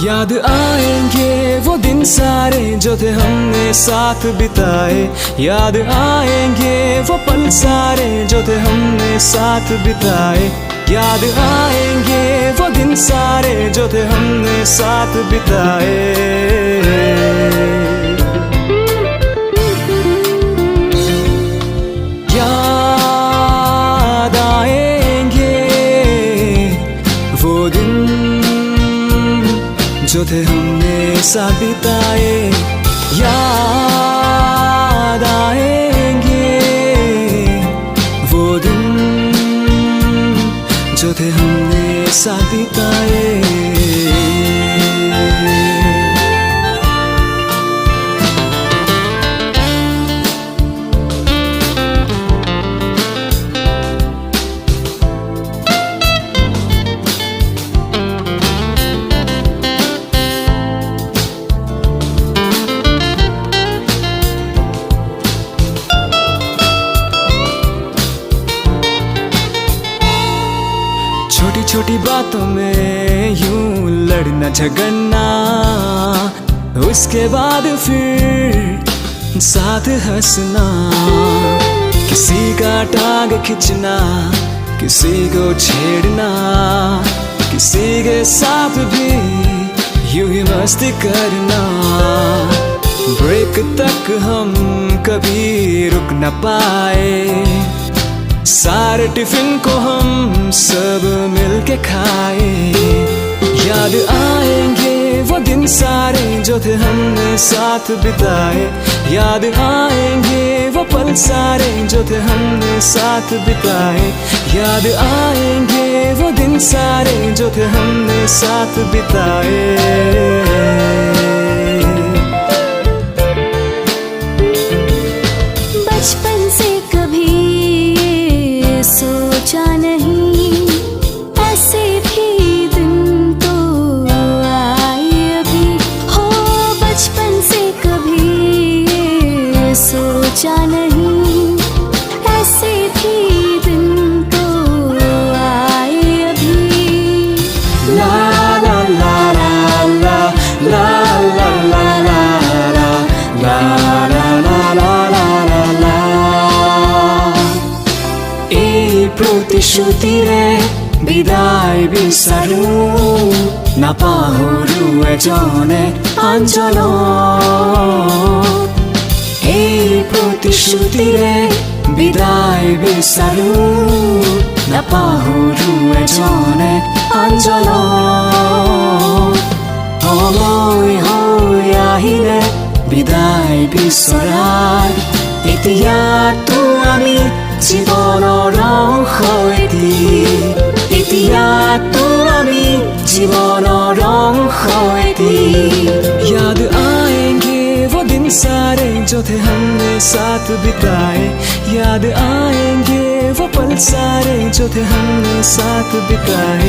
याद आएंगे वो दिन सारे जो थे हमने साथ बिताए। याद आएंगे वो पल सारे जो थे हमने साथ बिताए। याद आएंगे वो दिन सारे जो थे हमने साथ बिताए। याद आएंगे वो दिन जो थे हमने साथ बिताए। याद आएंगे वो दिन जो थे हमने साथ बिताए। छोटी छोटी बातों में यूं लड़ना झगड़ना, उसके बाद फिर साथ हंसना। किसी का टांग खींचना, किसी को छेड़ना, किसी के साथ भी यूं ही मस्ती करना। ब्रेक तक हम कभी रुक न पाए, सारे टिफिन को हम सब मिलके खाए। याद आएंगे वो दिन सारे जो थे हमने साथ बिताए। याद आएंगे वो पल सारे जो थे हमने साथ बिताए। याद आएंगे वो दिन सारे जो थे हमने साथ बिताए। बचपन से कभी सोचा नहीं, ऐसे भी दिन तो आए अभी। हो बचपन से कभी सोचा नहीं, ऐसे भी दिन तो आए अभी। ला ला ला ला ला ला ला ला ला ला ला ला ला। প্ৰতিশ্ৰুতিৰে বিদায় বিচাৰো, নাপাহৰো এজনে আনজনক। এই প্ৰতিশ্ৰুতিৰে বিদায় বিচাৰো, নাপাহৰো এজনে আনজনক। সময় হৈ আহিলে বিদায় বিচৰাৰ, এতিয়াতো আমি জীৱনৰ অংশ এটি। এতিয়াতো আমি জীৱনৰ অংশ এটি। याद आएंगे वो दिन सारे जो थे हमने साथ बिताए। याद आएंगे वो पल सारे जो थे हमने साथ बिताए।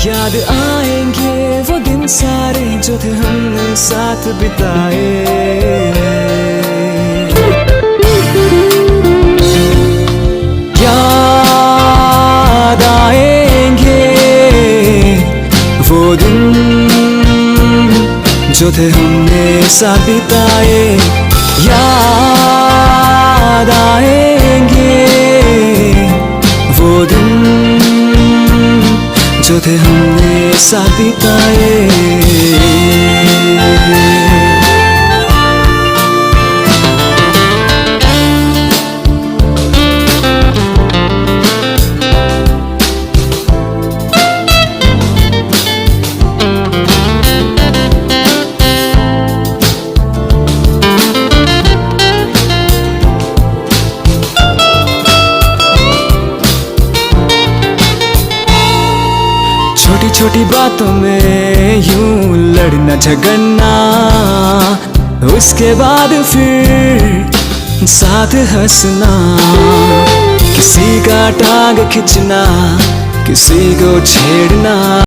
याद आएंगे वो दिन सारे जो थे हमने साथ बिताए। याद आएंगे वो दिन जो थे हमने साथ बिताए। याद आएंगे वो दिन जो थे हमने साथ बिताए। छोटी छोटी बातों में यूं लड़ना झगड़ना, उसके बाद फिर साथ हंसना। किसी का टांग खींचना, किसी को छेड़ना।